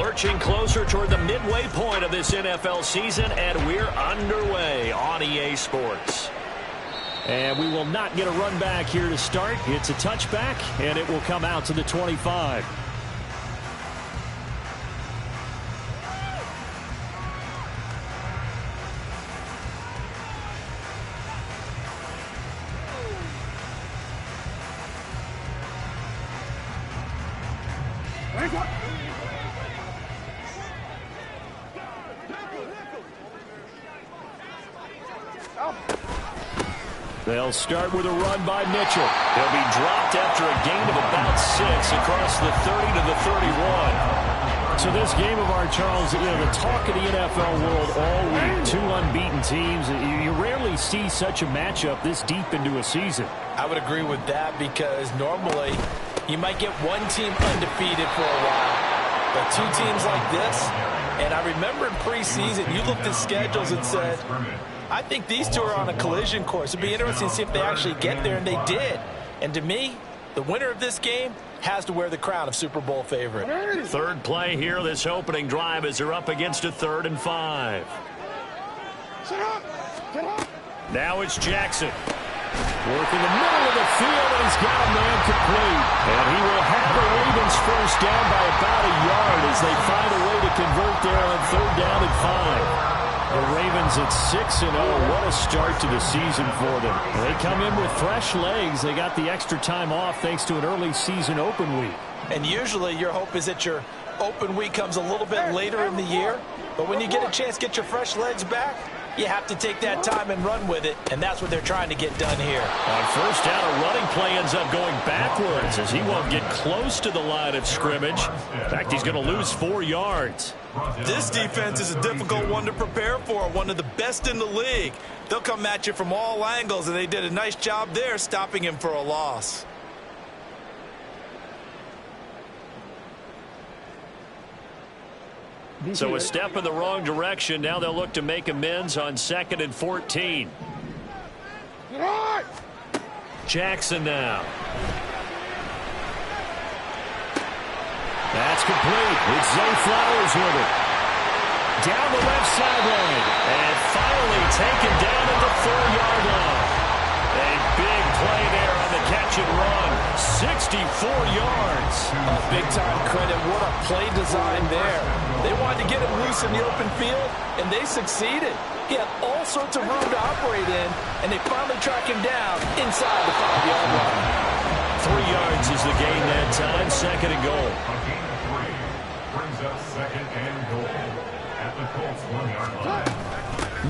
Lurching closer toward the midway point of this NFL season, and we're underway on EA Sports. And we will not get a run back here to start. It's a touchback, and it will come out to the 25. They'll start with a run by Mitchell. He'll be dropped after a gain of about 6 across the 30 to the 31. So this game of our, Charles, the talk of the NFL world all week, two unbeaten teams. You rarely see such a matchup this deep into a season. I would agree with that because normally you might get one team undefeated for a while, but two teams like this, and I remember in preseason you looked at schedules and said, I think these two are on a collision course. It'd be interesting to see if they actually get there, and they did. And to me, the winner of this game has to wear the crown of Super Bowl favorite. Third play here, this opening drive, as they're up against a 3rd and 5. Now it's Jackson. Working the middle of the field, and he's got a man complete. And he will have the Ravens first down by about a yard as they find a way to convert there on 3rd down and 5. The Ravens at 6-0. What a start to the season for them. They come in with fresh legs. They got the extra time off thanks to an early season open week. And usually your hope is that your open week comes a little bit later in the year. But when you get a chance to get your fresh legs back, you have to take that time and run with it. And that's what they're trying to get done here. On first down, a running play ends up going backwards as he won't get close to the line of scrimmage. In fact, he's going to lose 4 yards. This defense is a difficult one to prepare for, one of the best in the league. They'll come at you from all angles, and they did a nice job there stopping him for a loss. So a step in the wrong direction. Now they'll look to make amends on 2nd and 14. Jackson now. That's complete. It's Zay Flowers with it. Down the left sideline. And finally taken down at the 4-yard line. A big play there on the catch and run. 64 yards. Oh, big-time credit. What a play design there. They wanted to get him loose in the open field, and they succeeded. He had all sorts of room to operate in, and they finally track him down inside the 5-yard line. 3 yards is the gain that time. 2nd and goal. Brings up 2nd and goal at the Colts 1-yard line.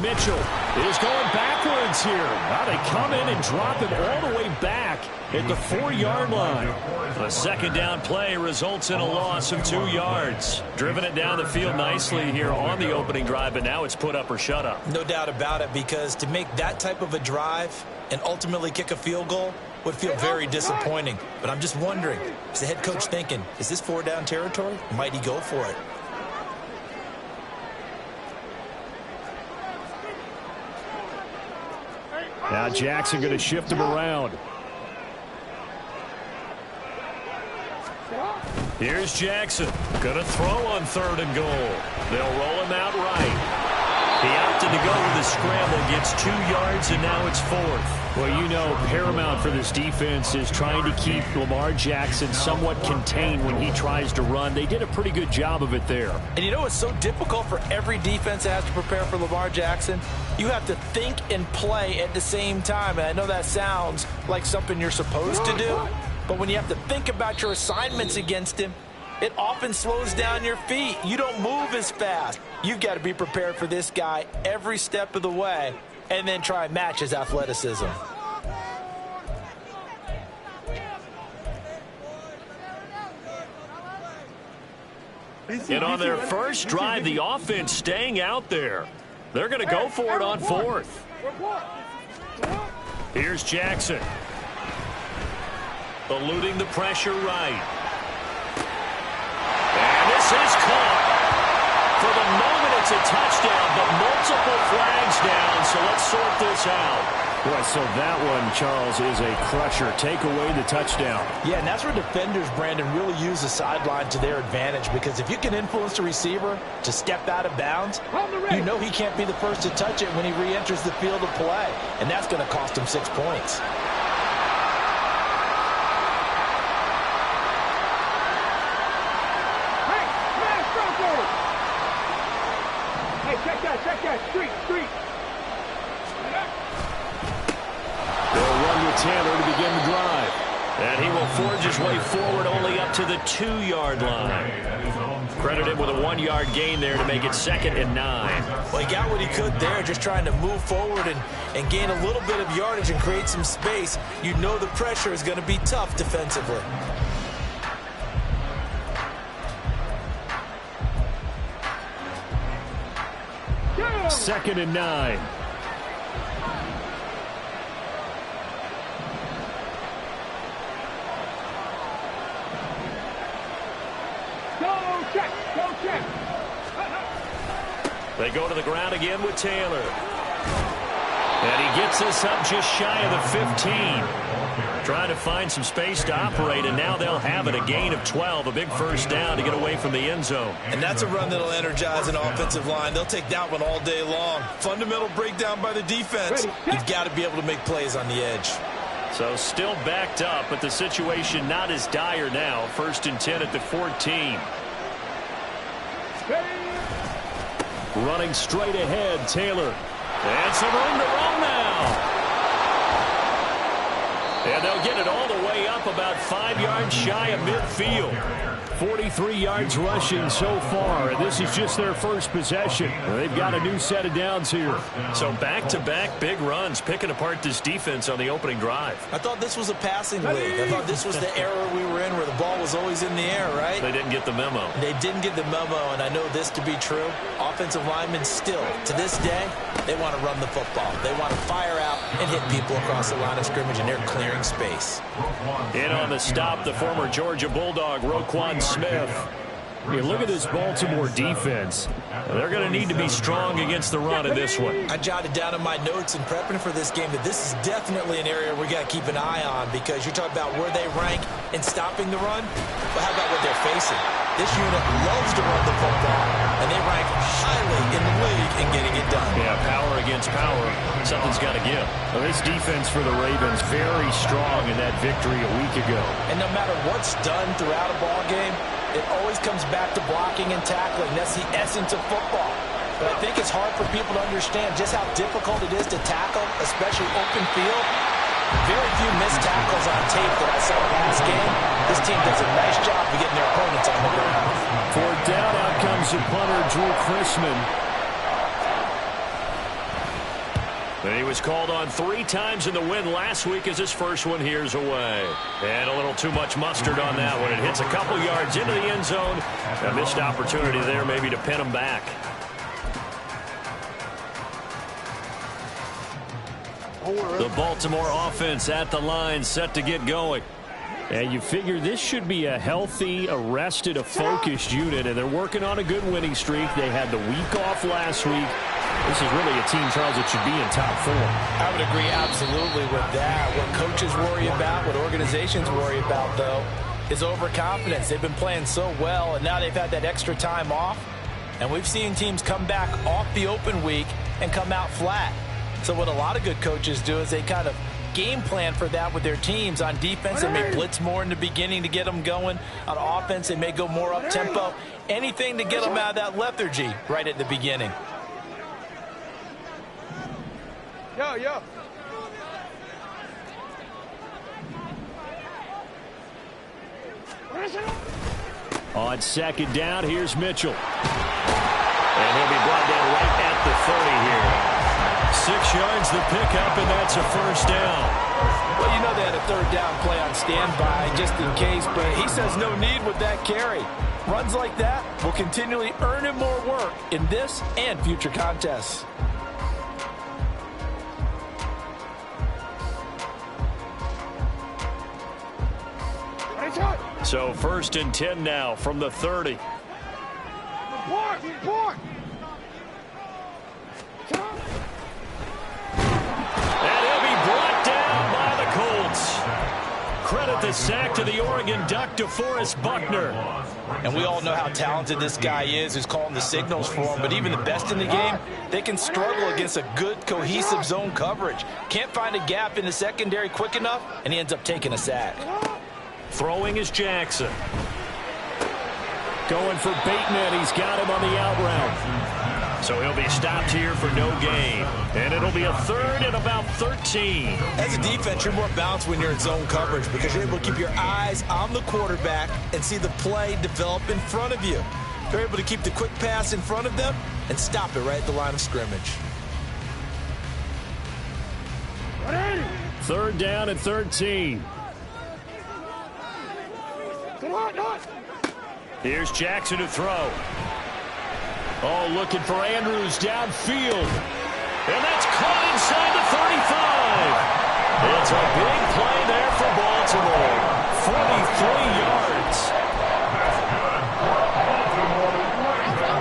Mitchell is going backwards here. Now they come in and drop him all the way back at the 4-yard line. A 2nd down play results in a loss of 2 yards. Driven it down the field nicely here on the opening drive, but now it's put up or shut up. No doubt about it, because to make that type of a drive and ultimately kick a field goal would feel very disappointing. But I'm just wondering, is the head coach thinking, is this 4-down territory? Might he go for it? Now Jackson going to shift him around. Here's Jackson. Going to throw on 3rd and goal. They'll roll him out right. He opted to go with a scramble, gets 2 yards, and now it's 4th. Well, paramount for this defense is trying to keep Lamar Jackson somewhat contained when he tries to run. They did a pretty good job of it there. And it's so difficult for every defense that has to prepare for Lamar Jackson. You have to think and play at the same time. And I know that sounds like something you're supposed to do, but when you have to think about your assignments against him, it often slows down your feet. You don't move as fast. You've got to be prepared for this guy every step of the way and then try and match his athleticism. And on their first drive, the offense staying out there. They're going to go for it on 4th. Here's Jackson. Eluding the pressure right. And this is caught. For the moment, it's a touchdown, but multiple flags down, so let's sort this out. Boy, so that one, Charles, is a crusher. Take away the touchdown. Yeah, and that's where defenders, Brandon, really use the sideline to their advantage, because if you can influence the receiver to step out of bounds, you know he can't be the first to touch it when he re-enters the field of play, and that's going to cost him 6 points. Hey, check that, street. They'll run with Taylor to begin the drive. And he will forge his way forward only up to the 2-yard line. Credit him with a 1-yard gain there to make it 2nd and 9. Well, he got what he could there, just trying to move forward and gain a little bit of yardage and create some space. You know the pressure is going to be tough defensively. Second and 9. Go check. They go to the ground again with Taylor. And he gets this up just shy of the 15. Trying to find some space to operate, and now they'll have it. A gain of 12, a big first down to get away from the end zone. And that's a run that'll energize an offensive line. They'll take that one all day long. Fundamental breakdown by the defense. You've got to be able to make plays on the edge. So still backed up, but the situation not as dire now. 1st and 10 at the 14. Running straight ahead, Taylor. And some room to roll now. And they'll get it all the way up about 5 yards shy of midfield. 43 yards rushing so far, and this is just their first possession. They've got a new set of downs here. So back-to-back big runs, picking apart this defense on the opening drive. I thought this was a passing league. I thought this was the era we were in where the ball was always in the air, right? They didn't get the memo. They didn't get the memo, and I know this to be true. Offensive linemen still, to this day, they want to run the football. They want to fire out and hit people across the line of scrimmage, and they're clearing space. In on the stop, the former Georgia Bulldog, Roquan Smith. You look at this Baltimore defense. They're going to need to be strong against the run in this one. I jotted down in my notes in prepping for this game that this is definitely an area we got to keep an eye on, because you're talking about where they rank in stopping the run. But how about what they're facing? This unit loves to run the football, and they rank highly in the league in getting it done. Yeah, power against power. Something's got to give. Well, this defense for the Ravens very strong in that victory a week ago. And no matter what's done throughout a ball game, it always comes back to blocking and tackling. That's the essence of football. But I think it's hard for people to understand just how difficult it is to tackle, especially open field. Very few missed tackles on tape that I saw last game. This team does a nice job of getting their opponents on the ground. Fourth down, out comes the punter, Drew Chrisman. And he was called on 3 times in the win last week as his first one here's away. And a little too much mustard on that one. It hits a couple yards into the end zone. A missed opportunity there maybe to pin him back. The Baltimore offense at the line, set to get going. And you figure this should be a healthy, arrested, a focused unit, and they're working on a good winning streak. They had the week off last week. This is really a team, Charles, that should be in top form. I would agree absolutely with that. What coaches worry about, what organizations worry about, though, is overconfidence. They've been playing so well, and now they've had that extra time off. And we've seen teams come back off the open week and come out flat. So what a lot of good coaches do is they kind of game plan for that with their teams. On defense, they may blitz more in the beginning to get them going. On offense, they may go more up-tempo. Anything to get them out of that lethargy right at the beginning. Yo. On second down, here's Mitchell. And he'll be brought down right at the 30 here. 6 yards the pickup, and that's a first down. Well, you know they had a third down play on standby just in case, but he says no need with that carry. Runs like that will continually earn him more work in this and future contests. So 1st and 10 now from the 30. Report. And he'll be with the sack to the Oregon Duck, DeForest Buckner. And we all know how talented this guy is who's calling the signals for him, but even the best in the game, they can struggle against a good, cohesive zone coverage. Can't find a gap in the secondary quick enough, and he ends up taking a sack. Throwing is Jackson. Going for Bateman. He's got him on the out route. So he'll be stopped here for no gain. And it'll be a third and about 13. As a defense, you're more balanced when you're in zone coverage because you're able to keep your eyes on the quarterback and see the play develop in front of you. They're able to keep the quick pass in front of them and stop it right at the line of scrimmage. Third down and 13. Here's Jackson to throw. Oh, looking for Andrews downfield. And that's caught inside the 35. It's a big play there for Baltimore. 43 yards.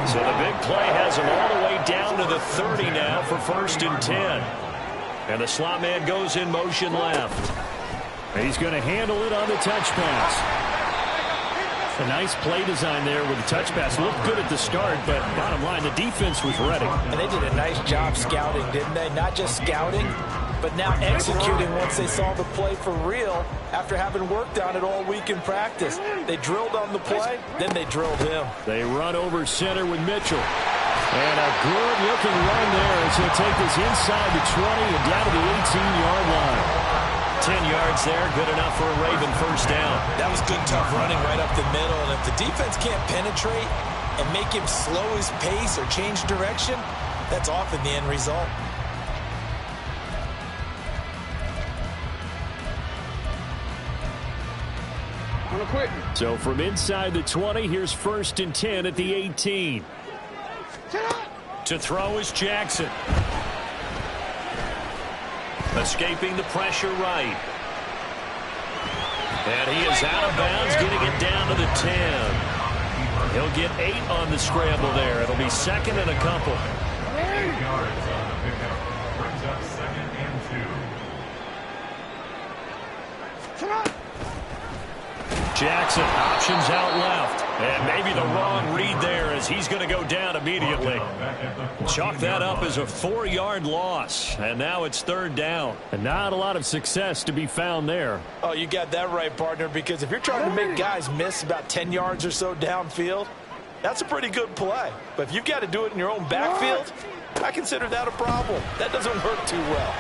So the big play has him all the way down to the 30 now for 1st and 10. And the slot man goes in motion left. He's going to handle it on the touch pass. A nice play design there with the touch pass. Looked good at the start, but bottom line, the defense was ready. And they did a nice job scouting, didn't they? Not just scouting, but now executing once they saw the play for real after having worked on it all week in practice. They drilled on the play, then they drilled him. They run over center with Mitchell. And a good-looking run there as he'll take this inside the 20 and down to the 18-yard line. 10 yards there, good enough for a Raven first down. That was good, tough running right up the middle. And if the defense can't penetrate and make him slow his pace or change direction, that's often the end result. So from inside the 20, here's 1st and 10 at the 18. To throw is Jackson. Escaping the pressure right. And he is out of bounds, getting it down to the 10. He'll get 8 on the scramble there. It'll be 2nd and a couple. 8 yards on the pickup. Brings up 2nd and 2. Jackson options out left. And maybe the wrong read there as he's going to go down immediately. Chalk that up as a 4-yard loss. And now it's 3rd down. And not a lot of success to be found there. Oh, you got that right, partner, because if you're trying to make guys miss about 10 yards or so downfield, that's a pretty good play. But if you've got to do it in your own backfield, I consider that a problem. That doesn't work too well.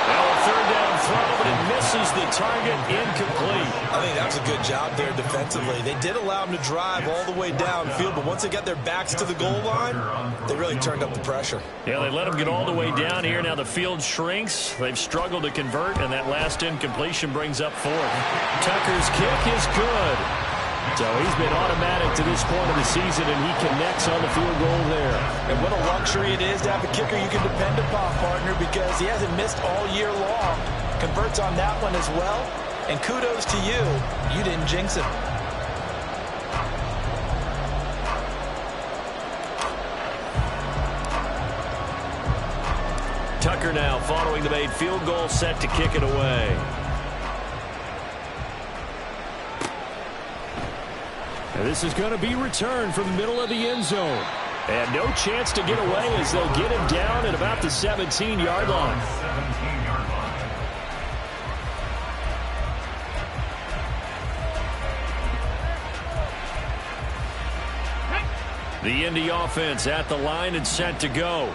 Now a 3rd down throw, but it misses the target, incomplete. I think that was a good job there defensively. They did allow him to drive all the way downfield, but once they got their backs to the goal line, they really turned up the pressure. Yeah, they let him get all the way down here. Now the field shrinks. They've struggled to convert, and that last incompletion brings up 4th. Tucker's kick is good. So he's been automatic to this point of the season, and he connects on the field goal there. And what a luxury it is to have a kicker you can depend upon, partner, because he hasn't missed all year long. Converts on that one as well. And kudos to you. You didn't jinx him. Tucker now following the made field goal, set to kick it away. And this is going to be returned from the middle of the end zone. And no chance to get away as they'll get him down at about the 17-yard line. 17-yard line. The Indy offense at the line and set to go.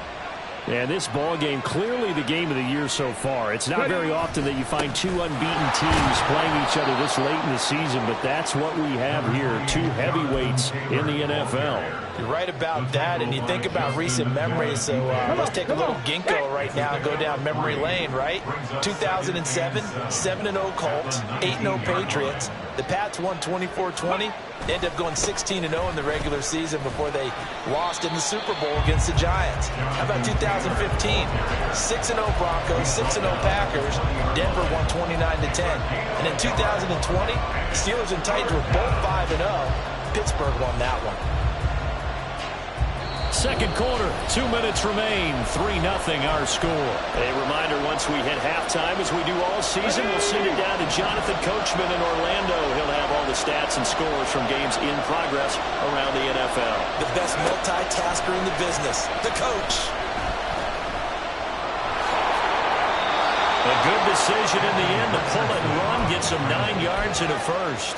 And this ball game, clearly the game of the year so far. It's not very often that you find 2 unbeaten teams playing each other this late in the season, but that's what we have here, 2 heavyweights in the NFL. You're right about that, and you think about recent memories, so let's take a little ginkgo right now and go down memory lane, right? 2007, 7-0 Colts, 8-0 Patriots. The Pats won 24-20. They ended up going 16-0 in the regular season before they lost in the Super Bowl against the Giants. How about 2015? 6-0 Broncos, 6-0 Packers. Denver won 29-10. And in 2020, Steelers and Titans were both 5-0. Pittsburgh won that one. Second quarter, 2 minutes remain, 3-0 our score. A reminder, once we hit halftime, as we do all season, we'll send it down to Jonathan Coachman in Orlando. He'll have all the stats and scores from games in progress around the NFL. The best multitasker in the business, the coach. A good decision in the end to pull it and run, gets him 9 yards and a first.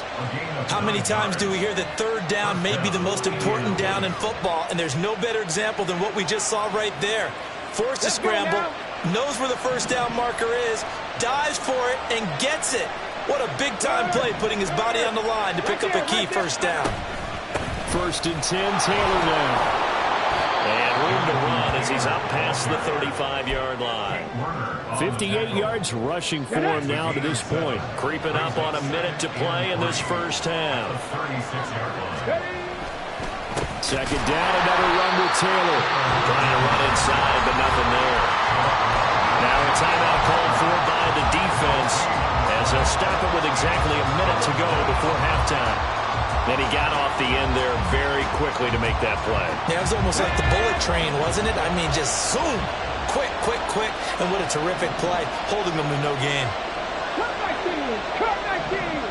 How many times do we hear that third down may be the most important down in football, and there's no better example than what we just saw right there. Forced to scramble, knows where the first down marker is, dives for it, and gets it. What a big-time play, putting his body on the line to pick up a key first down. 1st and 10, Taylor now. And room to run as he's up past the 35-yard line. 58 yards rushing for him now to this point. Creeping up on a minute to play in this first half. 2nd down, another run with Taylor. Trying to run inside, but nothing there. Now a timeout called for by the defense as they'll stop it with exactly a minute to go before halftime. Then he got off the end there very quickly to make that play. Yeah, it was almost like the bullet train, wasn't it? I mean, just zoom. Quick, quick, quick. And what a terrific play, holding them to no gain. Cut my team! Cut my team!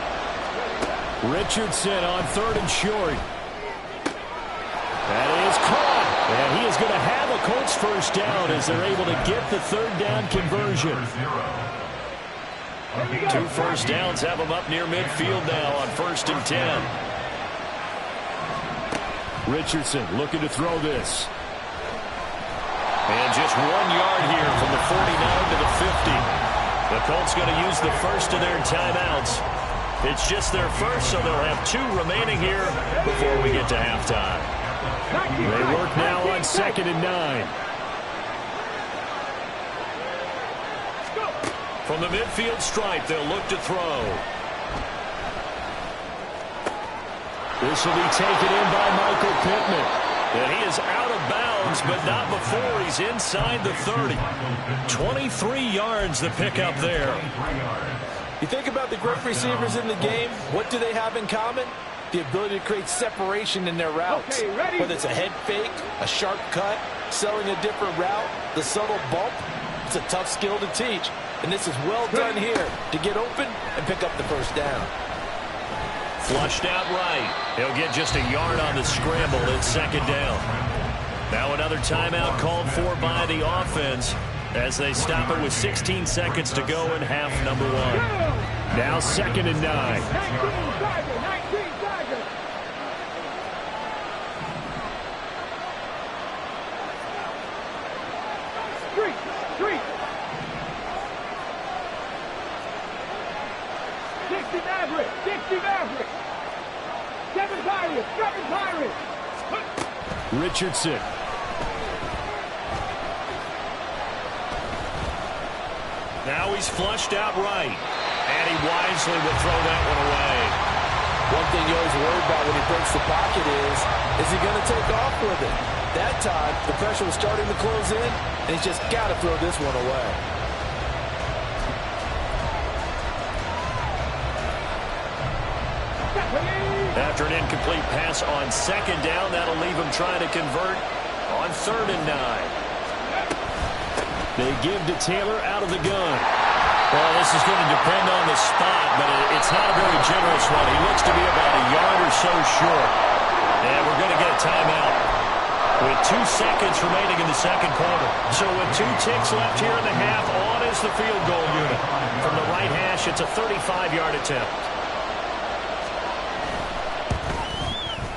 Richardson on 3rd and short. That is caught. And he is going to have a Colts first down as they're able to get the 3rd down conversion. 2 first downs have them up near midfield now on 1st and 10. Richardson looking to throw this. And just 1 yard here from the 49 to the 50. The Colts going to use the first of their timeouts. It's just their first, so they'll have 2 remaining here before we get to halftime. They work now on 2nd and 9. From the midfield stripe, they'll look to throw. This will be taken in by Michael Pittman. And he is out of bounds, but not before he's inside the 30. 23 yards the pickup there. You think about the great receivers in the game, what do they have in common? The ability to create separation in their routes. Okay, ready? Whether it's a head fake, a sharp cut, selling a different route, the subtle bump, it's a tough skill to teach. And this is well done here to get open and pick up the first down. Flushed out right. He'll get just a yard on the scramble at 2nd down. Now another timeout called for by the offense as they stop it with 16 seconds to go in half number 1. Now 2nd and 9. 19 Tiger! 19 Tiger! Street! 60 Maverick! 60 Maverick! 7 Pirates! 7 Pirates! Richardson. Now he's flushed out right. And he wisely will throw that one away. One thing you always worry about when he breaks the pocket is he going to take off with it? That time, the pressure was starting to close in, and he's just got to throw this one away. After an incomplete pass on 2nd down, that'll leave him trying to convert on 3rd and 9. They give to Taylor out of the gun. Well, this is going to depend on the spot, but it's not a very generous one. He looks to be about a yard or so short. And we're going to get a timeout with 2 seconds remaining in the 2nd quarter. So with 2 ticks left here in the half, on is the field goal unit. From the right hash, it's a 35-yard attempt.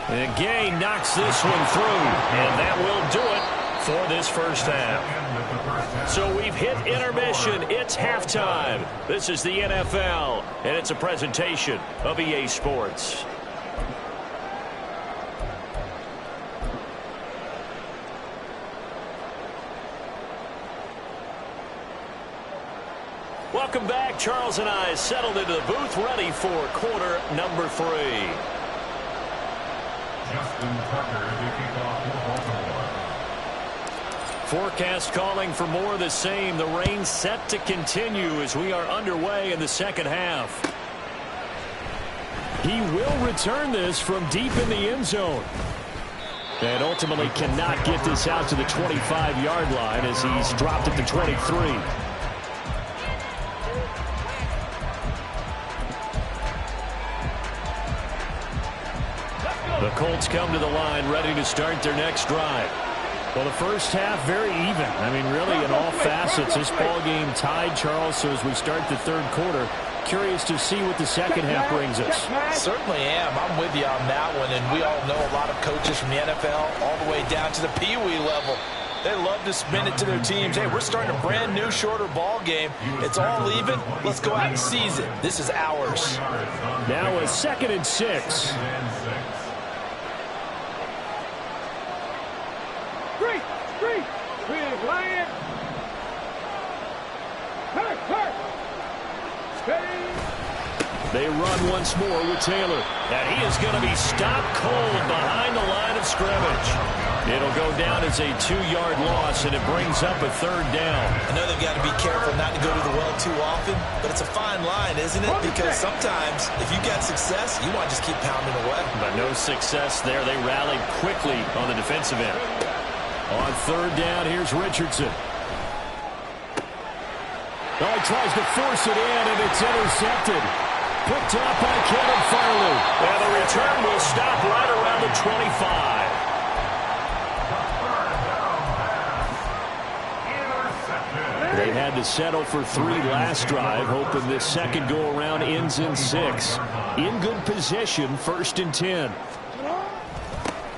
And Gay knocks this one through, and that will do it for this first half. So we've hit intermission. It's halftime. This is the NFL, and it's a presentation of EA Sports. Welcome back. Charles and I settled into the booth, ready for quarter number 3. Justin Tucker to kick off for Baltimore. Forecast calling for more of the same. The rain set to continue as we are underway in the 2nd half. He will return this from deep in the end zone. And ultimately cannot get this out to the 25-yard line as he's dropped at the 23. The Colts come to the line ready to start their next drive. Well, the first half very even. I mean, really in all facets, this ball game tied, Charles. So as we start the third quarter, curious to see what the second half brings us. Certainly am. I'm with you on that one. And we all know a lot of coaches from the NFL all the way down to the Pee-wee level. They love to spin it to their teams. Hey, we're starting a brand new, shorter ball game. It's all even. Let's go out and seize it. This is ours. Now a 2nd and 6. Big Lion. Hurt. Steady. They run once more with Taylor. And he is going to be stopped cold behind the line of scrimmage. It'll go down as a 2-yard loss, and it brings up a 3rd down. I know they've got to be careful not to go to the well too often, but it's a fine line, isn't it? Because sometimes, if you get success, you want to just keep pounding away. But no success there. They rallied quickly on the defensive end. On 3rd down, here's Richardson. Oh, he tries to force it in, and it's intercepted. Picked up by Kevin Farley. And the return will stop right around the 25. They had to settle for 3 last drive, hoping this second go-around ends in 6. In good position, 1st and 10.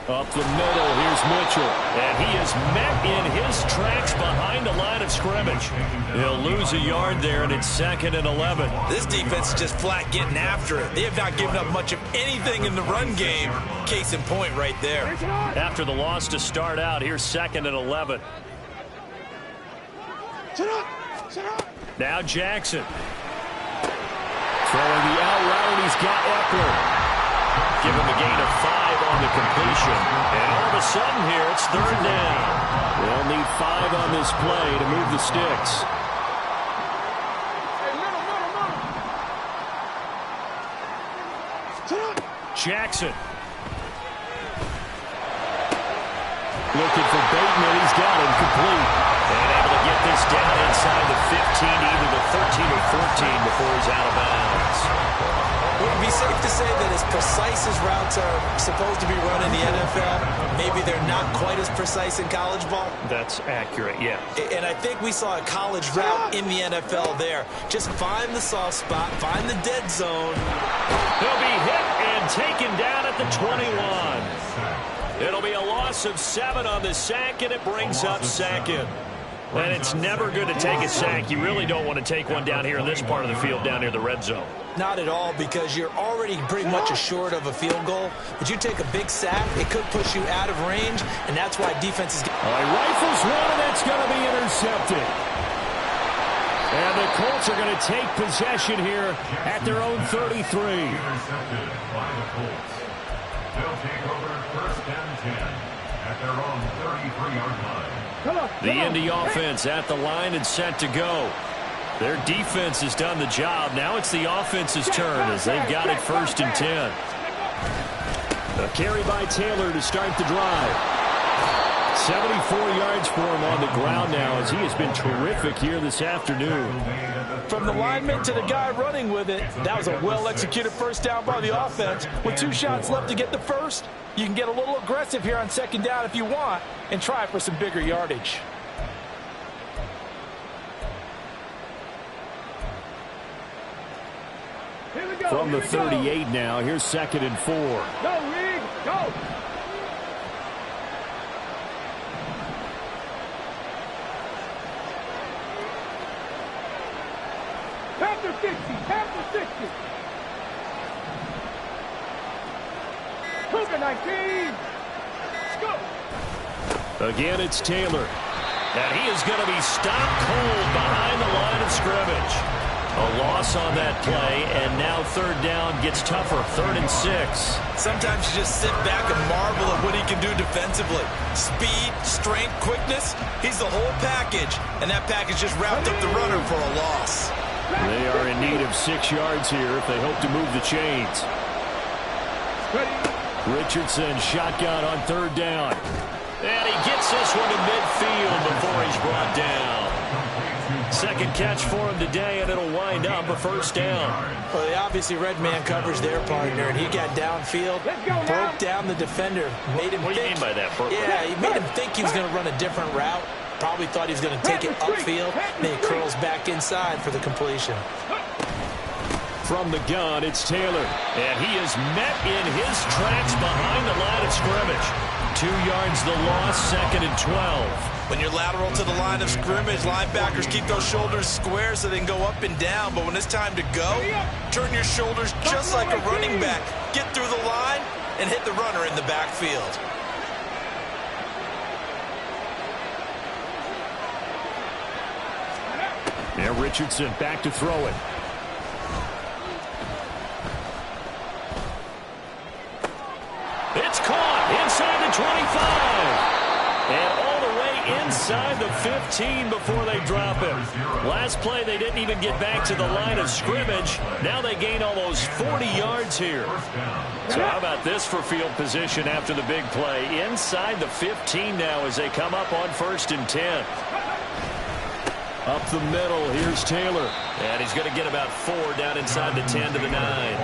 Up the middle, here's Mitchell. And he is met in his tracks behind the line of scrimmage. He'll lose a yard there, and it's 2nd and 11. This defense is just flat getting after it. They have not given up much of anything in the run game. Case in point right there. After the loss to start out, here's 2nd and 11. Now Jackson. Throwing the out route, and he's got Eckler. Give him a gain of 5 on the completion. And all of a sudden here, it's 3rd down. They'll need 5 on this play to move the sticks. Jackson. Looking for Bateman. He's got him complete. And able to get this down inside the 15, either the 13 or 14 before he's out of bounds. Would it be safe to say that as precise as routes are supposed to be run in the NFL, maybe they're not quite as precise in college ball? That's accurate, yeah. And I think we saw a college route in the NFL there. Just find the soft spot, find the dead zone. He'll be hit and taken down at the 21. It'll be a loss of 7 on the sack, and it brings up 2nd. And it's never good to take a sack. You really don't want to take one down here in this part of the field, down near the red zone. Not at all, because you're already pretty much assured of a field goal. But you take a big sack, it could push you out of range, and that's why defenses get... He rifles one, and that's going to be intercepted. And the Colts are going to take possession here at their own 33. Intercepted by the Colts. They'll take over 1st and 10 at their own 33-yard line. The Indy offense at the line and set to go. Their defense has done the job. Now it's the offense's turn as they've got it 1st and 10. A carry by Taylor to start the drive. 74 yards for him on the ground now as he has been terrific here this afternoon. From the lineman to the guy running with it, that was a well-executed 1st down by the offense. With 2 shots left to get the 1st, you can get a little aggressive here on 2nd down if you want and try for some bigger yardage. From the 38 now, here's 2nd and 4. Go, Reed, go. Panther 60, Panther 60. Cougar 19. Let's go. Again, it's Taylor. And he is going to be stopped cold behind the line of scrimmage. A loss on that play, and now 3rd down gets tougher, 3rd and 6. Sometimes you just sit back and marvel at what he can do defensively. Speed, strength, quickness, he's the whole package, and that package just wrapped up the runner for a loss. They are in need of 6 yards here if they hope to move the chains. Ready, Richardson shotgun on third down. And he gets this one to midfield before he's brought down. Second catch for him today, and it'll wind up a first down. Well, they obviously read man coverage their partner, and he got downfield, broke down the defender, made him What do you mean by that, Bert? Yeah, he made him think he was going to run a different route. Probably thought he was going to take it upfield. Then he curls back inside for the completion. From the gun, it's Taylor. And he is met in his tracks behind the line of scrimmage. 2 yards the loss, 2nd and 12. When you're lateral to the line of scrimmage, linebackers keep those shoulders square so they can go up and down. But when it's time to go, turn your shoulders just like a running back. Get through the line and hit the runner in the backfield. Now Richardson back to throw it. It's caught inside the 25. And all the way inside the 15 before they drop him. Last play, they didn't even get back to the line of scrimmage. Now they gain almost 40 yards here. So how about this for field position after the big play? Inside the 15 now as they come up on 1st and 10. Up the middle, here's Taylor. And he's going to get about 4 down inside the 10 to the 9.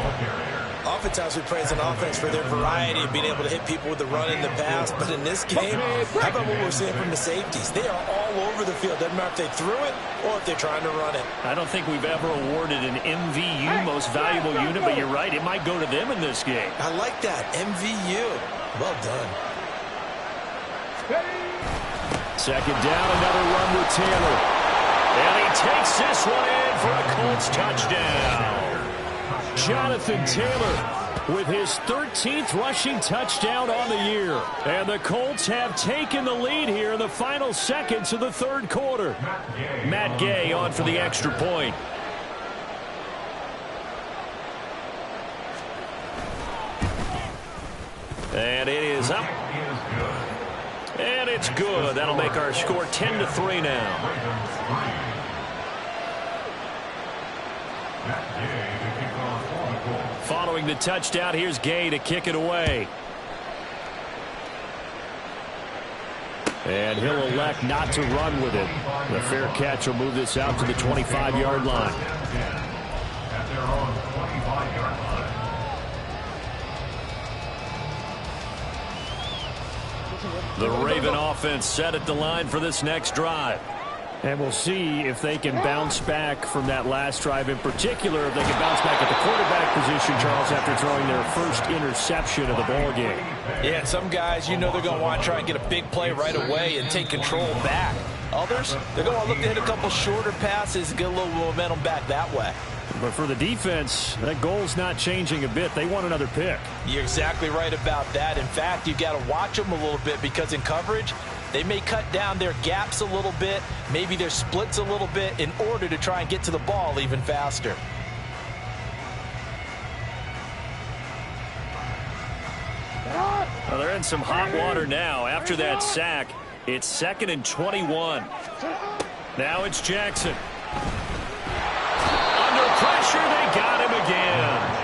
Oftentimes we praise an offense for their variety of being able to hit people with the run and the pass. But in this game, how about what we're seeing from the safeties? They are all over the field. Doesn't matter if they threw it or if they're trying to run it. I don't think we've ever awarded an MVU, most valuable unit, but you're right. It might go to them in this game. I like that. MVU. Well done. Second down, another run with Taylor. And he takes this one in for a Colts touchdown. Jonathan Taylor with his 13th rushing touchdown on the year. And the Colts have taken the lead here in the final seconds of the third quarter. Matt Gay on for the extra point. And it is up. And it's good. That'll make our score 10-3 now. Following the touchdown, here's Gay to kick it away. And he'll elect not to run with it. The fair catch will move this out to the 25-yard line. At their own 25-yard line. The Raven offense set at the line for this next drive. And we'll see if they can bounce back from that last drive, in particular if they can bounce back at the quarterback position, Charles, after throwing their first interception of the ball game. Yeah, some guys, you know they're going to want to try and get a big play right away and take control back. Others, they're going to look to hit a couple shorter passes and get a little momentum back that way. But for the defense, that goal's not changing a bit. They want another pick. You're exactly right about that. In fact, you've got to watch them a little bit because in coverage, they may cut down their gaps a little bit, maybe their splits a little bit in order to try and get to the ball even faster. Well, they're in some hot water now. After that sack, it's 2nd and 21. Now it's Jackson. Under pressure, they got him again.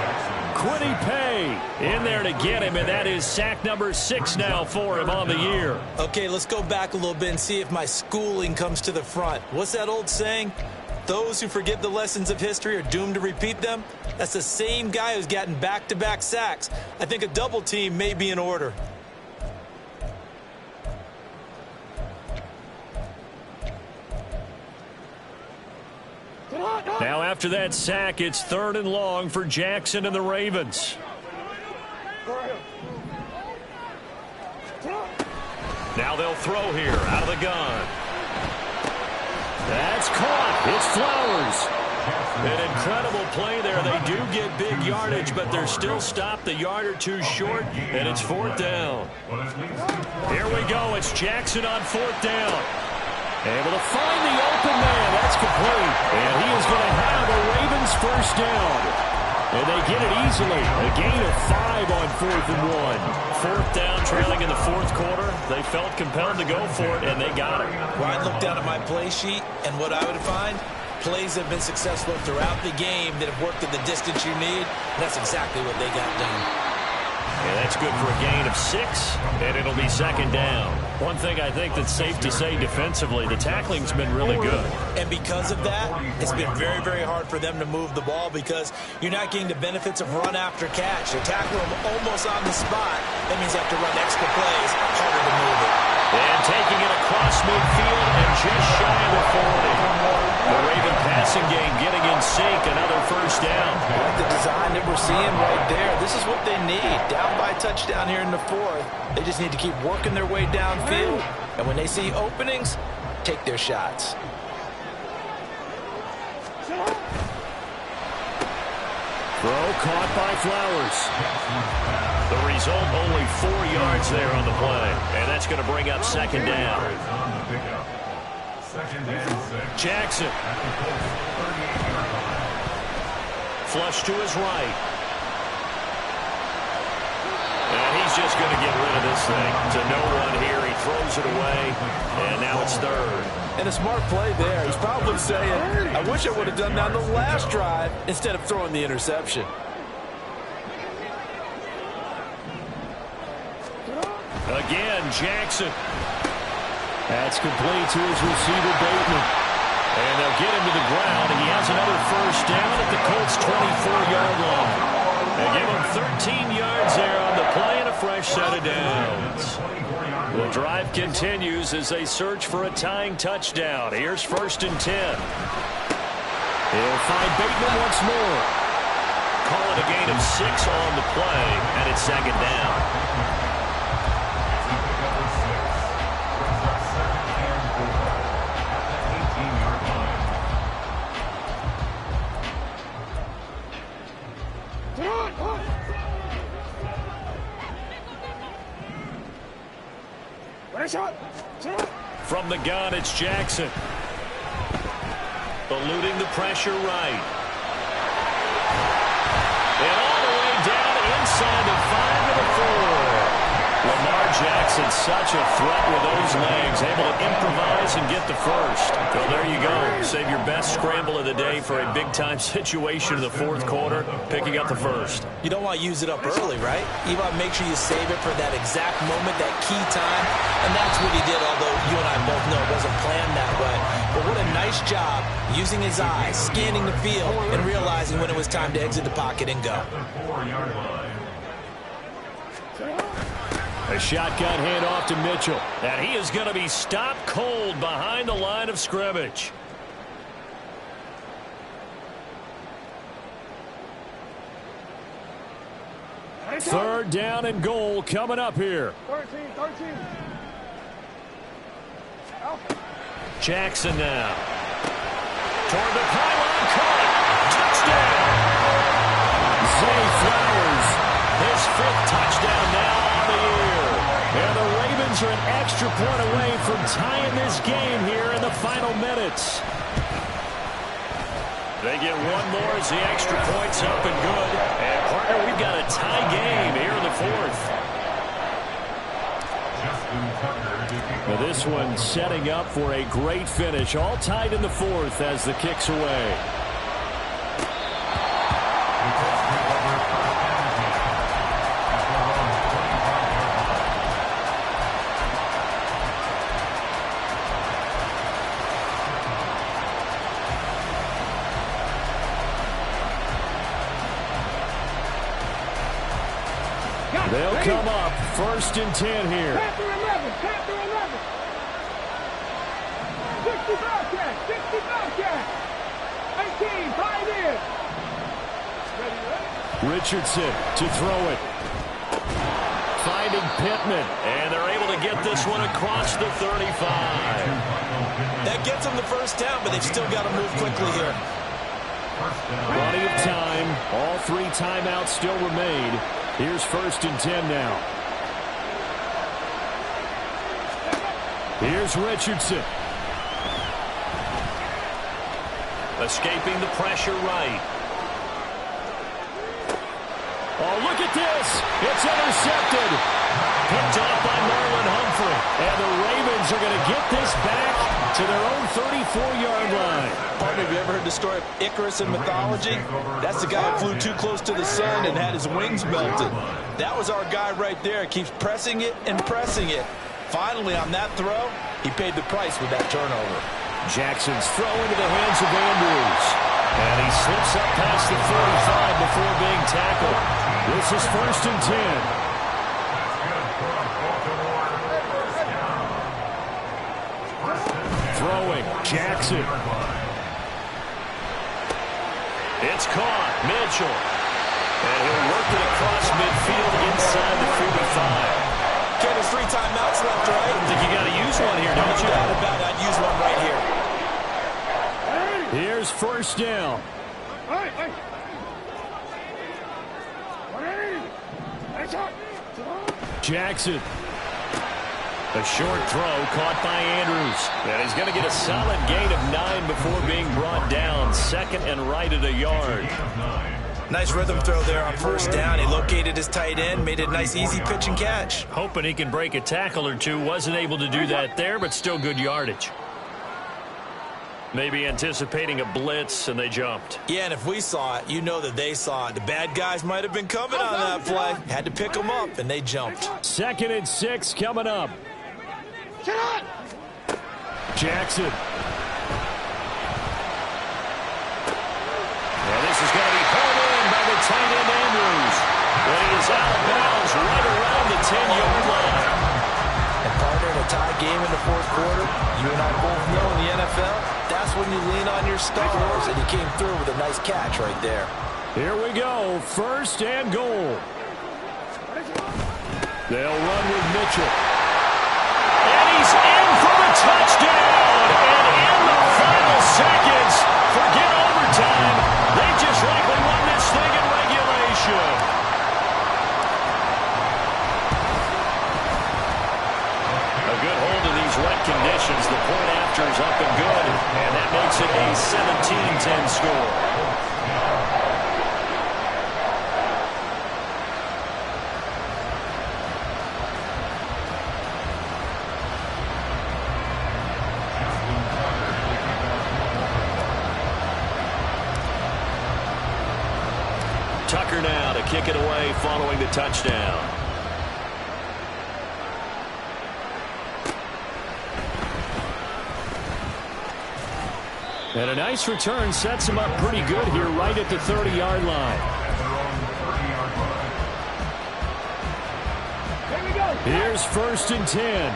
Kwity Paye in there to get him, and that is sack number 6 now for him on the year. Okay, let's go back a little bit and see if my schooling comes to the front. What's that old saying? Those who forget the lessons of history are doomed to repeat them. That's the same guy who's gotten back-to-back sacks. I think a double team may be in order. Now after that sack, it's 3rd and long for Jackson and the Ravens. Now they'll throw here out of the gun. That's caught. It's Flowers. An incredible play there. They do get big yardage, but they're still stopped a yard or two short, and it's 4th down. Here we go. It's Jackson on 4th down. Able to find the open man. That's complete. And he is going to have a Ravens first down. And they get it easily. A gain of 5 on 4th and 1. 4th down, trailing in the 4th quarter. They felt compelled to go for it, and they got it. Well, I'd look down at my play sheet, and what I would find, plays have been successful throughout the game that have worked at the distance you need. And that's exactly what they got done. And that It's good for a gain of 6, and it'll be second down. One thing I think that's safe to say defensively, the tackling's been really good. And because of that, it's been very, very hard for them to move the ball because you're not getting the benefits of run after catch. They tackle them almost on the spot. That means they have to run extra plays, harder to move it. And taking it across midfield and just shy of the 40. The Raven passing game getting in sync, another first down. I like the design that we're seeing right there. This is what they need. Down by a touchdown here in the 4th. They just need to keep working their way downfield. And when they see openings, take their shots. Throw caught by Flowers. The result, only 4 yards there on the play. And that's going to bring up second down. Jackson. Flush to his right. And he's just going to get rid of this thing. To no one here. He throws it away. And now it's third. And a smart play there. He's probably saying, I wish I would have done that on the last drive instead of throwing the interception. Again, Jackson. That's complete to his receiver, Bateman. And they'll get him to the ground. And he has another first down at the Colts' 24-yard line. They give him 13 yards there on the play and a fresh set of downs. The drive continues as they search for a tying touchdown. Here's 1st and 10. He'll find Bateman once more. Call it a gain of 6 on the play, and it's second down. From the gun, it's Jackson. Eluding the pressure right. And all the way down inside the 5 to the 4. Lamar Jackson, such a threat with those legs, able to improvise and get the first. Well, there you go. Save your best scramble of the day for a big-time situation in the 4th quarter, picking up the first. You don't want to use it up early, right? You want to make sure you save it for that exact moment, that key time. And that's what he did, although you and I both know it wasn't planned that way. But what a nice job using his eyes, scanning the field, and realizing when it was time to exit the pocket and go. A shotgun handoff to Mitchell. And he is going to be stopped cold behind the line of scrimmage. Third down and goal coming up here. 13. Jackson now. Toward the pylon, caught. Touchdown. Zay Flowers. His 5th touchdown now on the year. And the Ravens are an extra point away from tying this game here in the final minutes. They get one more as the extra point's up and good. And, partner, we've got a tie game here in the 4th. Well, this one setting up for a great finish. All tied in the 4th as the kick's away. They'll come up 1st and 10 here. Captain 11. 60 Bobcat. 18, 5 in. Ready? Richardson to throw it. Finding Pittman. And they're able to get this one across the 35. That gets them the first down, but they've still got to move quickly here. Plenty of time. All 3 timeouts still remain. Here's 1st and 10 now. Here's Richardson. Escaping the pressure right. Oh, look at this. It's intercepted. Picked off by Marlon Humphrey. And the Ravens are going to get this back to their own 34-yard line. Partner, have you ever heard the story of Icarus in mythology? That's the guy who flew too close to the sun and had his wings melted. That was our guy right there. Keeps pressing it and pressing it. Finally, on that throw, he paid the price with that turnover. Jackson's throw into the hands of Andrews. And he slips up past the 45 before being tackled. This is 1st and 10. Throwing, Jackson. It's caught, Mitchell. And he'll work it across midfield inside the 45. Ken, there's 3 timeouts left, right? I think you got to use one here, don't you? No doubt about it. I'd use one right here. Here's 1st down. Jackson. A short throw caught by Andrews. And he's going to get a solid gain of 9 before being brought down. 2nd and right at a yard. Nice rhythm throw there on 1st down. He located his tight end, made it a nice easy pitch and catch. Hoping he can break a tackle or two. Wasn't able to do that there, but still good yardage. Maybe anticipating a blitz, and they jumped. Yeah, and if we saw it, you know that they saw it. The bad guys might have been coming on that play. Had to pick them up, and they jumped. 2nd and 6 coming up. Jackson. Well, this is going to be hauled in by the tight end Andrews. But he is out of bounds right around the 10-yard line. And partner, in a tie game in the 4th quarter, you and I both know in the NFL, that's when you lean on your stars, and he came through with a nice catch right there. Here we go, 1st and goal. They'll run with Mitchell. And he's in for the touchdown. And in the final seconds, forget overtime. They just likely won this thing in regulation. A good hold in these wet conditions. The point after is up and good. And that makes it a 17-10 score. Tucker now to kick it away following the touchdown. And a nice return sets him up pretty good here right at the 30-yard line. Here's 1st and 10.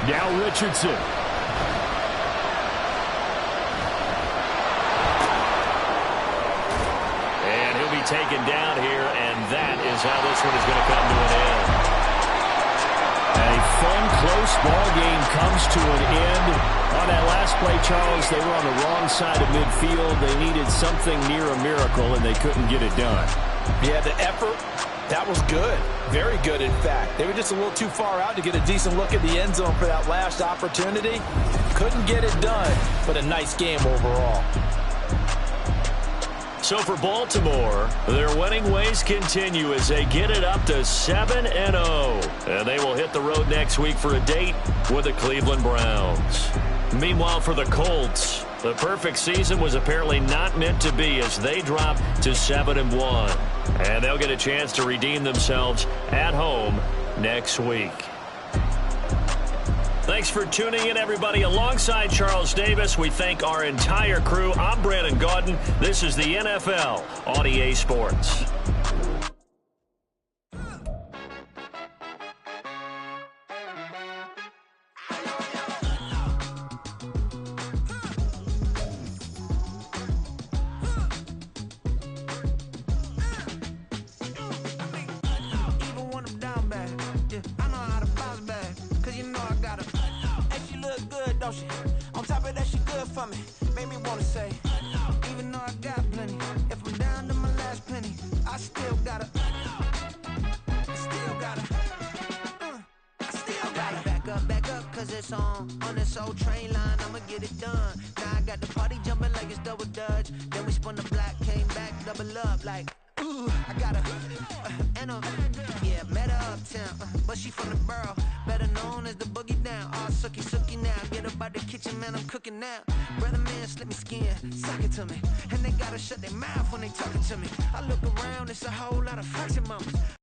Now Richardson. Taken down here, and that is how this one is going to come to an end. A fun, close ball game comes to an end. On that last play, Charles, they were on the wrong side of midfield. They needed something near a miracle, and they couldn't get it done. Yeah, the effort, that was good. Very good, in fact. They were just a little too far out to get a decent look at the end zone for that last opportunity. Couldn't get it done, but a nice game overall. So for Baltimore, their winning ways continue as they get it up to 7-0. And they will hit the road next week for a date with the Cleveland Browns. Meanwhile, for the Colts, the perfect season was apparently not meant to be as they drop to 7-1. And they'll get a chance to redeem themselves at home next week. Thanks for tuning in, everybody. Alongside Charles Davis, we thank our entire crew. I'm Brandon Gaudin. This is the NFL on EA Sports. On top of that, she good for me. Made me wanna say, even though I got plenty, if I'm down to my last penny, I still gotta back up, cause it's on this old train line, I'ma get it done. Now I got the party jumping like it's double dutch. Then we spun the block, came back, double up like, ooh, I got her, and yeah, met her uptown, but she from the borough, better known as the boogie down, all sookie, man, I'm cooking now. Brother man, slip me skin, sock it to me. And they gotta shut their mouth when they talking to me. I look around, it's a whole lot of flexing mamas.